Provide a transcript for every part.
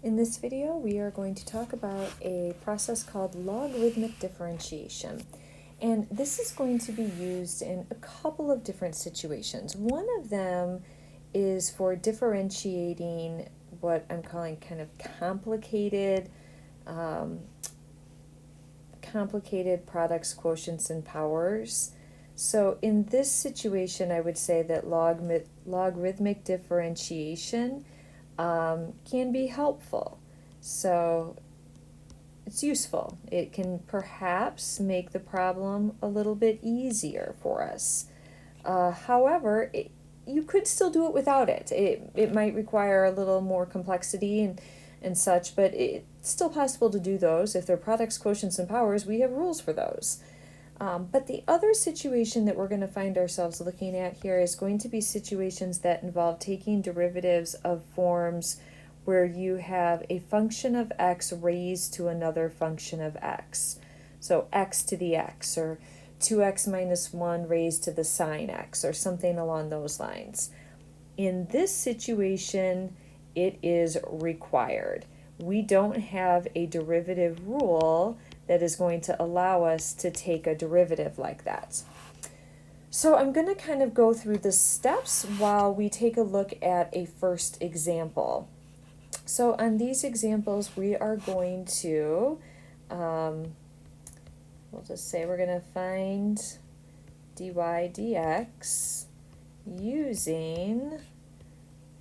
In this video, we are going to talk about a process called logarithmic differentiation. And this is going to be used in a couple of different situations. One of them is for differentiating what I'm calling kind of complicated products, quotients, and powers. So in this situation, I would say that logarithmic differentiation can be helpful. So it's useful. It can perhaps make the problem a little bit easier for us. However, you could still do it without it. It might require a little more complexity and such, but it's still possible to do those. If they're products, quotients, and powers, we have rules for those. But the other situation that we're going to find ourselves looking at here is going to be situations that involve taking derivatives of forms where you have a function of x raised to another function of x. So x to the x, or 2x minus 1 raised to the sine x, or something along those lines. In this situation, it is required. We don't have a derivative rule that is going to allow us to take a derivative like that. So I'm going to kind of go through the steps while we take a look at a first example. So on these examples, we are going to, we'll just say we're going to find dy dx using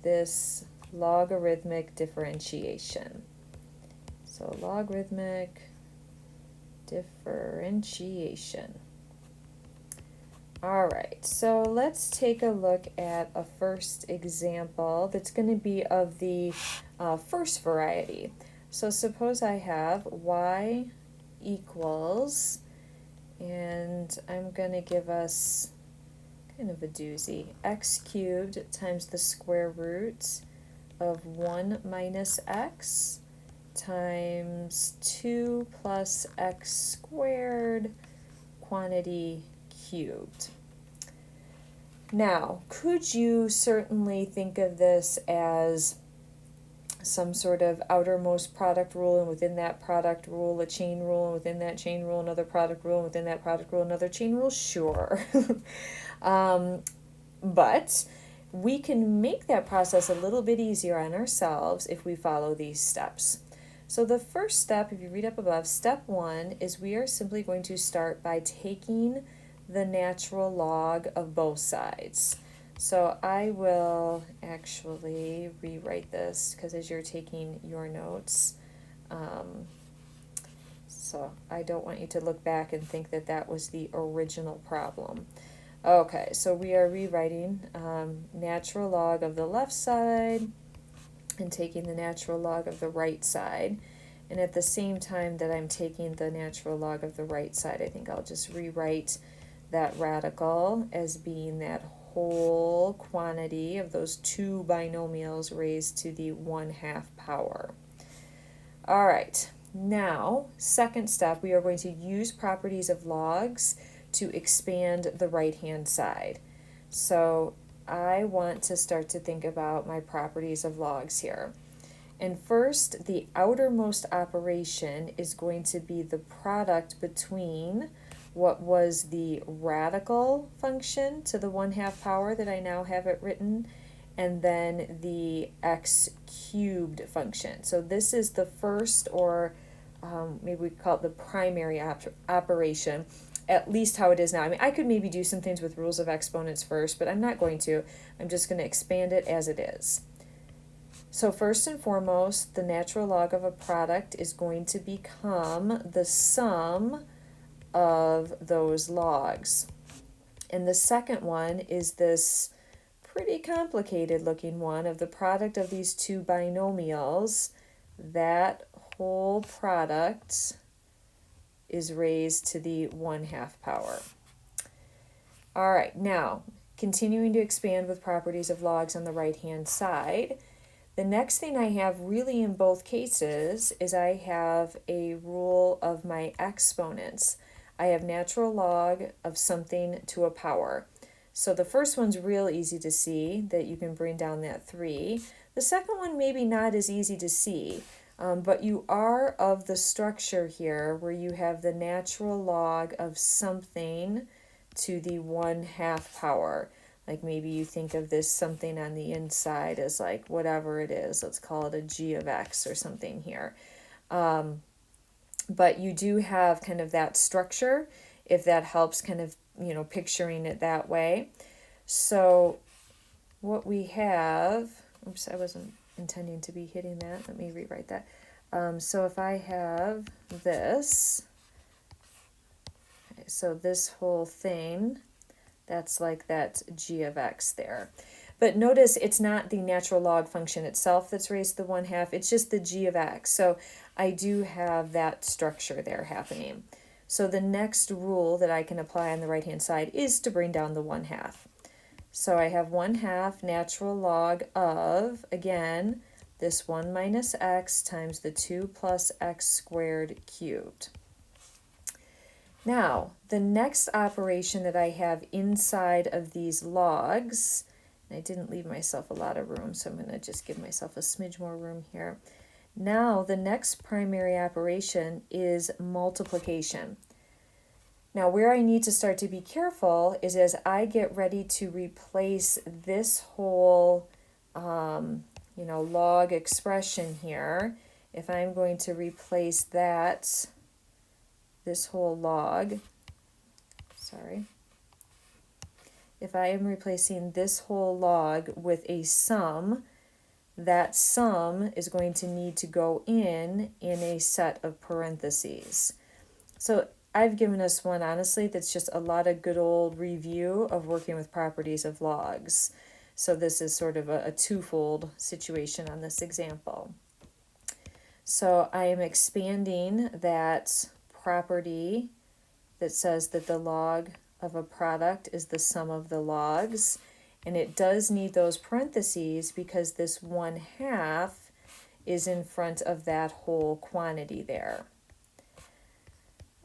this logarithmic differentiation. So logarithmic differentiation. All right, so let's take a look at a first example that's going to be of the first variety. So suppose I have y equals, and I'm going to give us kind of a doozy, x cubed times the square root of 1 minus x times 2 plus x squared quantity cubed. Now, could you certainly think of this as some sort of outermost product rule, and within that product rule, a chain rule, and within that chain rule, another product rule, and within that product rule, another chain rule? Sure. But we can make that process a little bit easier on ourselves if we follow these steps. So the first step, if you read up above, step 1 is we are simply going to start by taking the natural log of both sides. So I will actually rewrite this because as you're taking your notes, so I don't want you to look back and think that that was the original problem. Okay, so we are rewriting natural log of the left side and taking the natural log of the right side. And at the same time that I'm taking the natural log of the right side, I think I'll just rewrite that radical as being that whole quantity of those two binomials raised to the 1/2 power. All right, now, second step, we are going to use properties of logs to expand the right-hand side. So I want to start to think about my properties of logs here. And first, the outermost operation is going to be the product between what was the radical function to the 1/2 power that I now have it written, and then the x cubed function. So this is the first, or maybe we call it the primary operation, at least how it is now. I mean, I could maybe do some things with rules of exponents first, but I'm not going to. I'm just going to expand it as it is. So first and foremost, the natural log of a product is going to become the sum of those logs. And the second one is this pretty complicated looking one of the product of these two binomials. That whole product is raised to the 1/2 power. All right, now continuing to expand with properties of logs on the right-hand side. The next thing I have really in both cases is I have a rule of my exponents. I have natural log of something to a power. So the first one's real easy to see, that you can bring down that 3. The second one maybe not as easy to see, but you are of the structure here where you have the natural log of something to the 1/2 power. Like maybe you think of this something on the inside as like whatever it is. Let's call it a g of x or something here. But you do have kind of that structure, if that helps kind of, picturing it that way. So what we have, oops, I wasn't intending to be hitting that. Let me rewrite that. So if I have this, so this whole thing, that's like that g of x there. But notice it's not the natural log function itself that's raised to the 1/2, it's just the g of x. So I do have that structure there happening. So the next rule that I can apply on the right-hand side is to bring down the 1/2. So I have 1/2 natural log of, again, this 1 minus x times the 2 plus x squared cubed. Now, the next operation that I have inside of these logs, and I didn't leave myself a lot of room, so I'm going to just give myself a smidge more room here. Now, the next primary operation is multiplication. Now, where I need to start to be careful is as I get ready to replace this whole, log expression here, if I'm going to replace this whole log, if I am replacing this whole log with a sum, that sum is going to need to go in a set of parentheses. So I've given us one, honestly, that's just a lot of good old review of working with properties of logs. So this is sort of a twofold situation on this example. So I am expanding that property that says that the log of a product is the sum of the logs. And it does need those parentheses because this 1/2 is in front of that whole quantity there.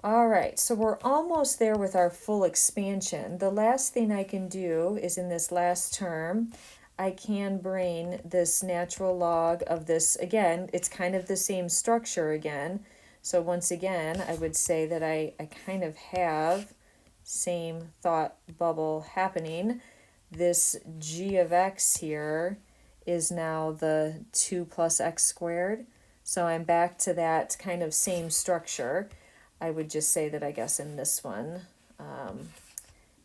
All right, so we're almost there with our full expansion. The last thing I can do is in this last term, I can bring this natural log of this, again, it's kind of the same structure again. So once again, I would say that I kind of have same thought bubble happening. This g of x here is now the 2 plus x squared. So I'm back to that kind of same structure. I would just say that I guess in this one,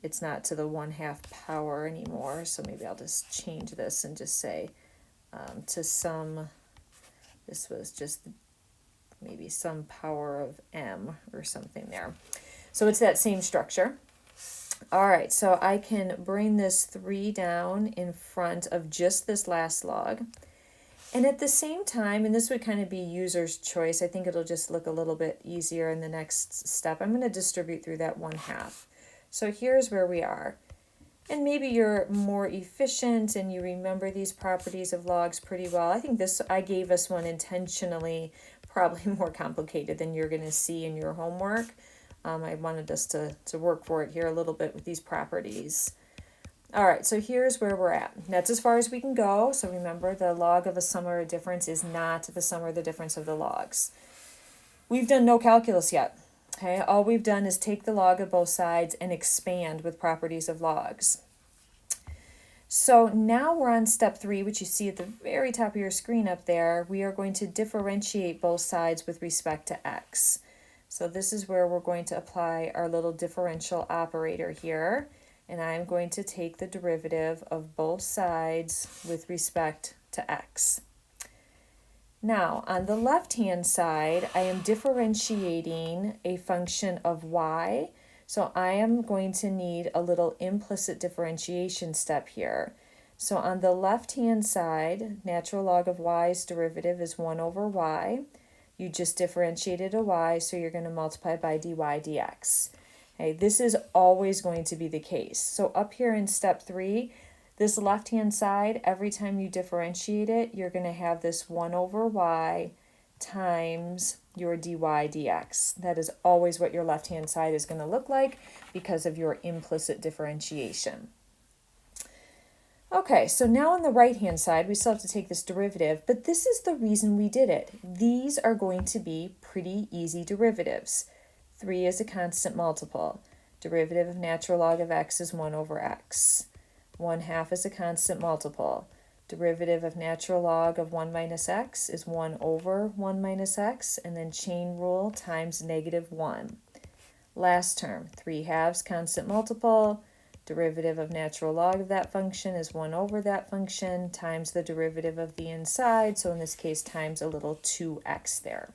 it's not to the 1/2 power anymore. So maybe I'll just change this and just say to some, this was just maybe some power of m or something there. So it's that same structure. All right, so I can bring this 3 down in front of just this last log. And at the same time, and this would kind of be user's choice, I think it'll just look a little bit easier in the next step, I'm going to distribute through that 1/2. So here's where we are. And maybe you're more efficient and you remember these properties of logs pretty well. I think I gave us one intentionally, probably more complicated than you're going to see in your homework. I wanted us to work for it here a little bit with these properties. All right, so here's where we're at. That's as far as we can go. So remember, the log of a sum or a difference is not the sum or the difference of the logs. We've done no calculus yet. Okay, all we've done is take the log of both sides and expand with properties of logs. So now we're on step 3, which you see at the very top of your screen up there. We are going to differentiate both sides with respect to x. So this is where we're going to apply our little differential operator here. And I'm going to take the derivative of both sides with respect to x. Now, on the left-hand side, I am differentiating a function of y. So I am going to need a little implicit differentiation step here. So on the left-hand side, natural log of y's derivative is 1 over y. You just differentiated a y, so you're going to multiply by dy dx. Okay, this is always going to be the case. So up here in step 3, this left-hand side, every time you differentiate it, you're going to have this 1 over y times your dy dx. That is always what your left-hand side is going to look like because of your implicit differentiation. Okay, so now on the right-hand side, we still have to take this derivative, but this is the reason we did it. These are going to be pretty easy derivatives. 3 is a constant multiple. Derivative of natural log of x is 1 over x. 1/2 is a constant multiple. Derivative of natural log of 1 minus x is 1 over 1 minus x, and then chain rule times -1. Last term, 3/2 constant multiple. Derivative of natural log of that function is 1 over that function times the derivative of the inside, so in this case times a little 2x there.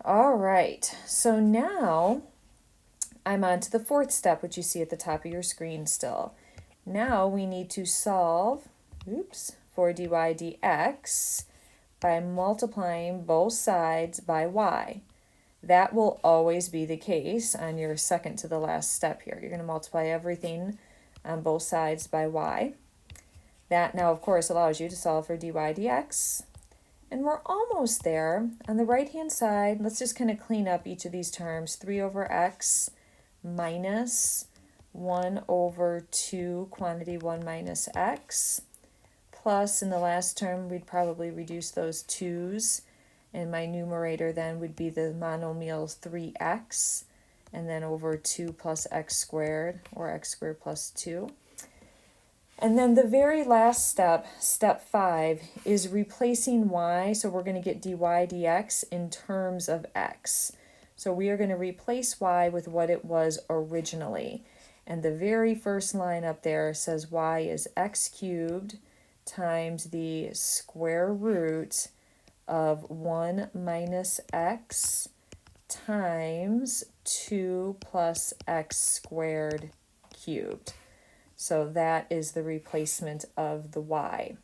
All right, so now I'm on to the fourth step, which you see at the top of your screen still. Now we need to solve, for dy dx by multiplying both sides by y. That will always be the case on your second to the last step here. You're going to multiply everything on both sides by y. That now, of course, allows you to solve for dy dx. And we're almost there. On the right-hand side, let's just kind of clean up each of these terms. 3 over x minus 1 over 2 quantity 1 minus x. Plus, in the last term, we'd probably reduce those 2's. And my numerator then would be the monomial 3x, and then over 2 plus x squared, or x squared plus 2. And then the very last step, step 5, is replacing y, so we're going to get dy dx in terms of x. So we are going to replace y with what it was originally. And the very first line up there says y is x cubed times the square root of 1 minus x times 2 plus x squared cubed. So that is the replacement of the y.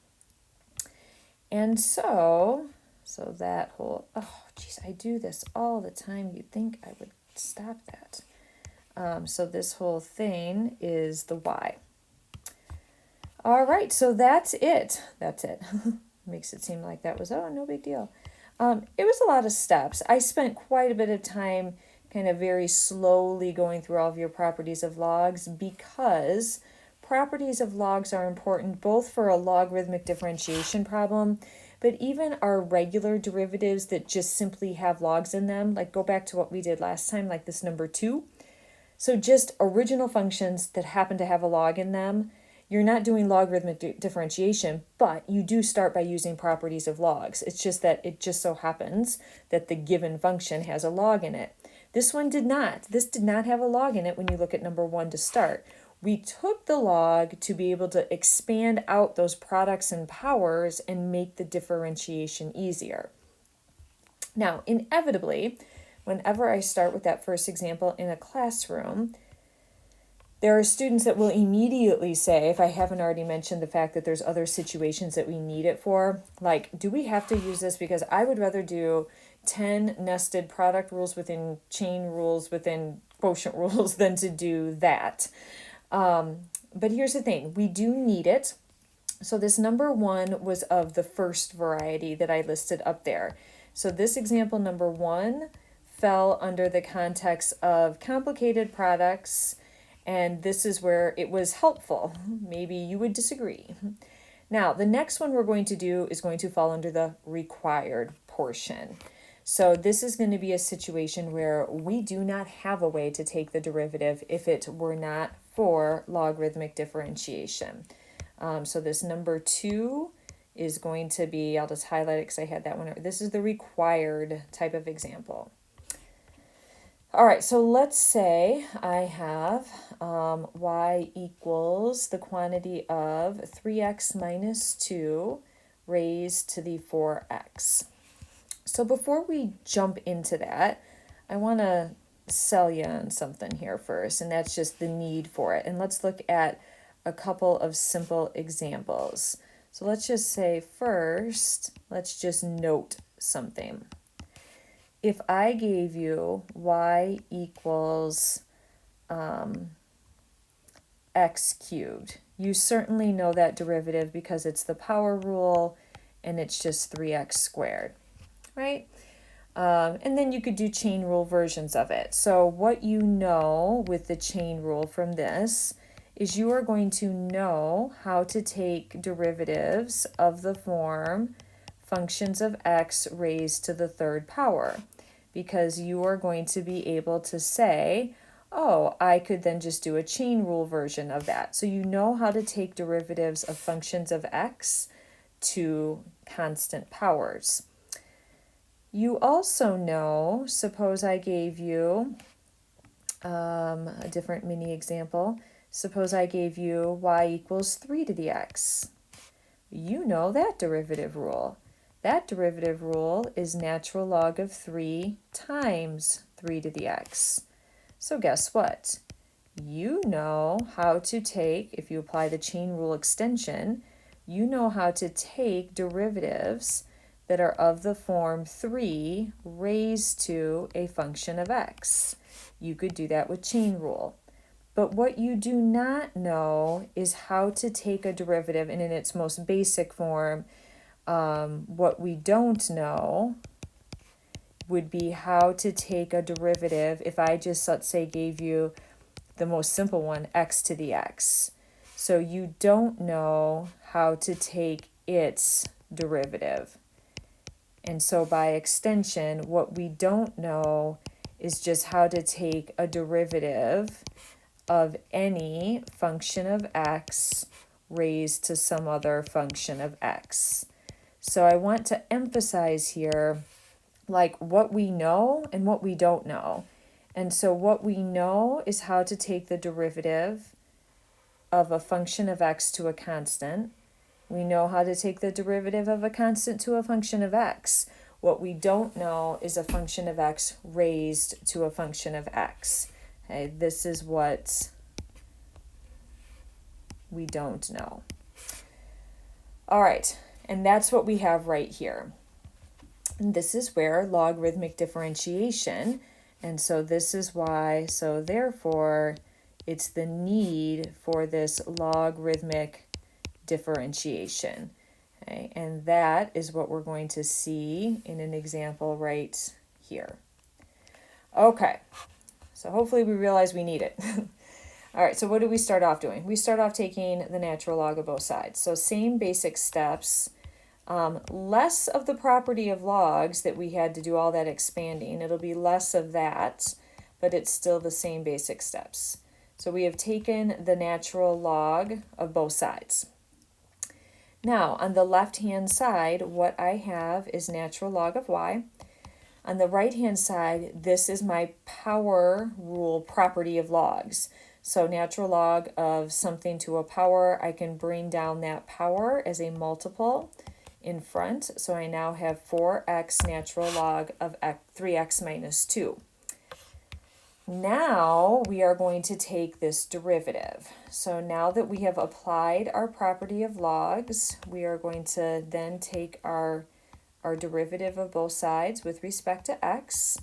And so that whole, oh geez, I do this all the time. You'd think I would stop that. So this whole thing is the y. All right, so that's it. That's it. Makes it seem like that was, oh, no big deal. It was a lot of steps. I spent quite a bit of time kind of very slowly going through all of your properties of logs because properties of logs are important both for a logarithmic differentiation problem, but even our regular derivatives that just simply have logs in them, like go back to what we did last time, like this number 2. So just original functions that happen to have a log in them. You're not doing logarithmic differentiation, but you do start by using properties of logs. It's just that it just so happens that the given function has a log in it. This one did not. This did not have a log in it when you look at number 1 to start. We took the log to be able to expand out those products and powers and make the differentiation easier. Now, inevitably, whenever I start with that first example in a classroom, there are students that will immediately say, if I haven't already mentioned the fact that there's other situations that we need it for, like, do we have to use this? Because I would rather do 10 nested product rules within chain rules within quotient rules than to do that. But here's the thing, we do need it. So this number 1 was of the first variety that I listed up there. So this example number 1 fell under the context of complicated products, and this is where it was helpful. Maybe you would disagree. Now, the next one we're going to do is going to fall under the required portion. So this is going to be a situation where we do not have a way to take the derivative if it were not for logarithmic differentiation. So this number 2 is going to be, I'll just highlight it because I had that one. This is the required type of example. All right, so let's say I have y equals the quantity of 3x minus 2 raised to the 4x. So before we jump into that, I want to sell you on something here first, and that's just the need for it. And let's look at a couple of simple examples. So let's just say first, let's just note something. If I gave you y equals x cubed, you certainly know that derivative because it's the power rule and it's just 3x squared, right? And then you could do chain rule versions of it. So what you know with the chain rule from this is you are going to know how to take derivatives of the form functions of x raised to the third power, because you are going to be able to say, oh, I could then just do a chain rule version of that. So you know how to take derivatives of functions of x to constant powers. You also know, suppose I gave you a different mini example. Suppose I gave you y equals 3 to the x. You know that derivative rule. That derivative rule is natural log of 3 times 3 to the x. So guess what? You know how to take, if you apply the chain rule extension, you know how to take derivatives that are of the form 3 raised to a function of x. You could do that with chain rule. But what you do not know is how to take a derivative, and in its most basic form, what we don't know would be how to take a derivative if I just, let's say, gave you the most simple one, x to the x. So you don't know how to take its derivative. And so by extension, what we don't know is just how to take a derivative of any function of x raised to some other function of x. So I want to emphasize here, like, what we know and what we don't know. And so what we know is how to take the derivative of a function of x to a constant. We know how to take the derivative of a constant to a function of x. What we don't know is a function of x raised to a function of x. Okay, this is what we don't know. All right, and that's what we have right here. And this is where logarithmic differentiation, and so this is why, so therefore, it's the need for this logarithmic differentiation. Okay, and that is what we're going to see in an example right here. Okay, so hopefully we realize we need it. All right, so what do we start off doing? We start off taking the natural log of both sides. So same basic steps, less of the property of logs that we had to do all that expanding. It'll be less of that, but it's still the same basic steps. So we have taken the natural log of both sides. Now, on the left-hand side, what I have is natural log of y. On the right-hand side, this is my power rule property of logs. So natural log of something to a power, I can bring down that power as a multiple in front. So I now have 4x natural log of 3x minus 2. Now we are going to take this derivative. So now that we have applied our property of logs, we are going to then take our derivative of both sides with respect to x.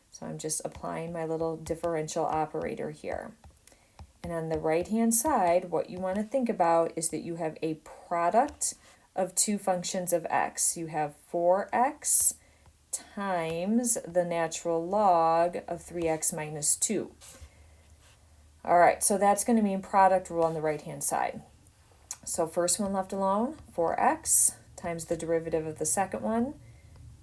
So I'm just applying my little differential operator here. And on the right-hand side, what you want to think about is that you have a product of two functions of x. You have 4x times the natural log of 3x minus 2. All right, so that's going to mean product rule on the right-hand side. So first one left alone, 4x times the derivative of the second one.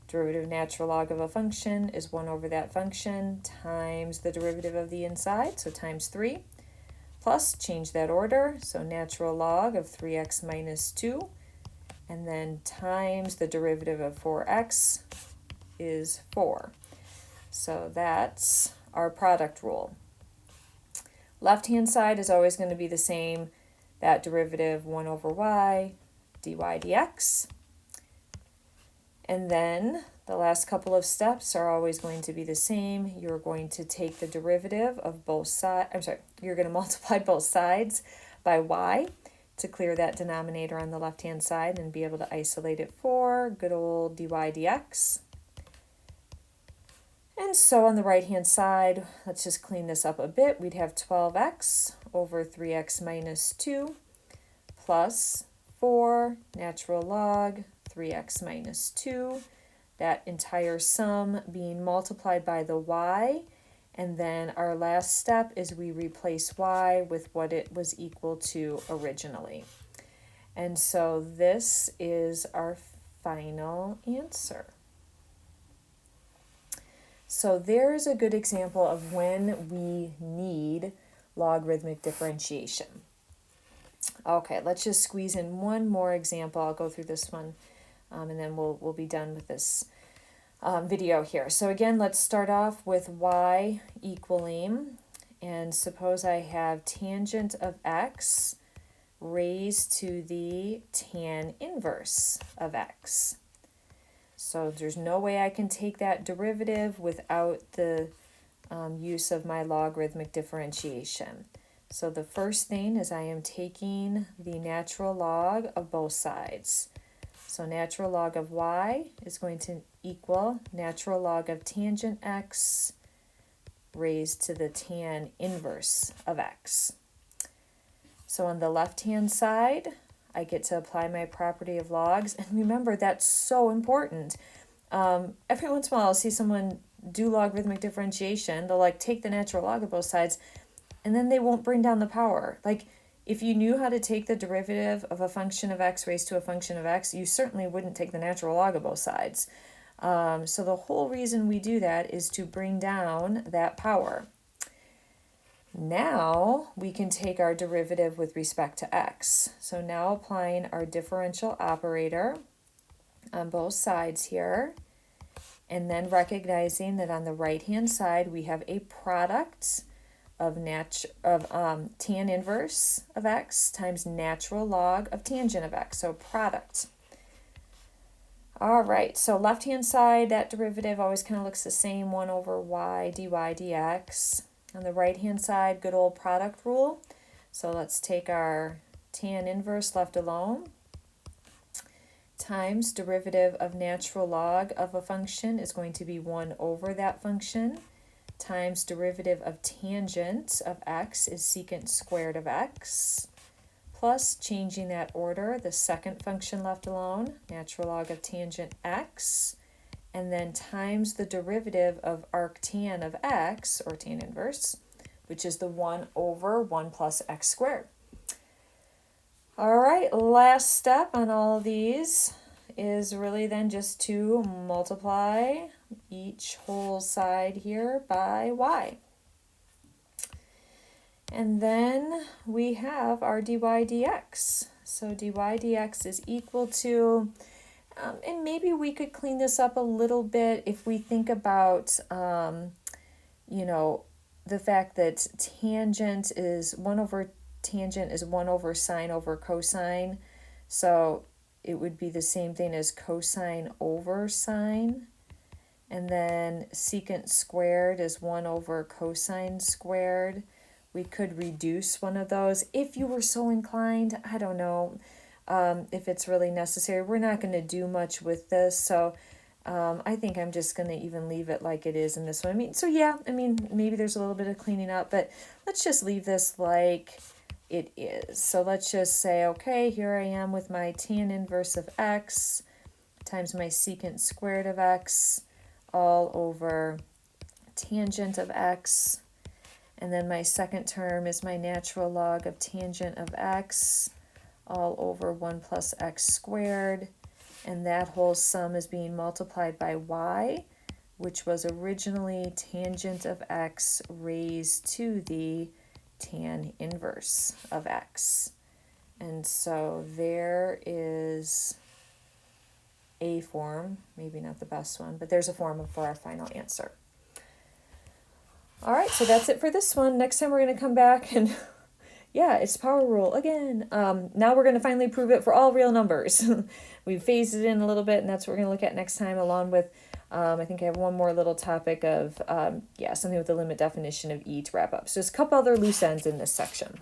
Derivative natural log of a function is 1 over that function times the derivative of the inside, so times 3. Plus, change that order, so natural log of 3x minus 2, and then times the derivative of 4x is 4. So that's our product rule. Left-hand side is always going to be the same, that derivative 1 over y, dy dx. And then the last couple of steps are always going to be the same. You're going to take the derivative of both sides, you're going to multiply both sides by y to clear that denominator on the left-hand side and be able to isolate it for good old dy dx. And so on the right-hand side, let's just clean this up a bit. We'd have 12x over 3x minus 2 plus 4 natural log 3x minus 2. That entire sum being multiplied by the y, And then our last step is we replace y with what it was equal to originally. And so this is our final answer. So there's a good example of when we need logarithmic differentiation. Okay, let's just squeeze in one more example. I'll go through this one, and then we'll be done with this video here. So again, let's start off with y equaling, and suppose I have tangent of x raised to the tan inverse of x. So there's no way I can take that derivative without the use of my logarithmic differentiation. So the first thing is I am taking the natural log of both sides. So natural log of y is going to equal natural log of tangent x raised to the tan inverse of x. So on the left-hand side, I get to apply my property of logs. And remember, that's so important. Every once in a while, I'll see someone do logarithmic differentiation. They'll like take the natural log of both sides, and then they won't bring down the power. Like, if you knew how to take the derivative of a function of x raised to a function of x, you certainly wouldn't take the natural log of both sides. So the whole reason we do that is to bring down that power. Now we can take our derivative with respect to x. So now applying our differential operator on both sides here, and then recognizing that on the right-hand side we have a product of tan inverse of x times natural log of tangent of x, so product. All right, so left-hand side, that derivative always kind of looks the same, 1 over y dy dx. On the right-hand side, good old product rule. So let's take our tan inverse left alone times derivative of natural log of a function is going to be 1 over that function times derivative of tangent of x is secant squared of x, plus changing that order, the second function left alone, natural log of tangent x, and then times the derivative of arctan of x, or tan inverse, which is the 1 over 1 plus x squared. All right, last step on all of these is really then just to multiply each whole side here by y. And then we have our dy dx. So dy dx is equal to, and maybe we could clean this up a little bit if we think about, you know, the fact that tangent is 1 over sine over cosine. So it would be the same thing as cosine over sine. And then secant squared is 1 over cosine squared. We could reduce one of those if you were so inclined. I don't know if it's really necessary. We're not going to do much with this, so I think I'm just going to even leave it like it is in this one. I mean, maybe there's a little bit of cleaning up, but let's just leave this like it is. So let's just say, okay, here I am with my tan inverse of x times my secant squared of x all over tangent of x. And then my second term is my natural log of tangent of x all over 1 plus x squared. And that whole sum is being multiplied by y, which was originally tangent of x raised to the tan inverse of x. And so there is a form, maybe not the best one, but there's a form for our final answer. All right, so that's it for this one. Next time we're going to come back and, yeah, it's power rule again. Now we're going to finally prove it for all real numbers. We've phased it in a little bit, and that's what we're going to look at next time, along with, I think I have one more little topic of, something with the limit definition of E to wrap up. So there's a couple other loose ends in this section.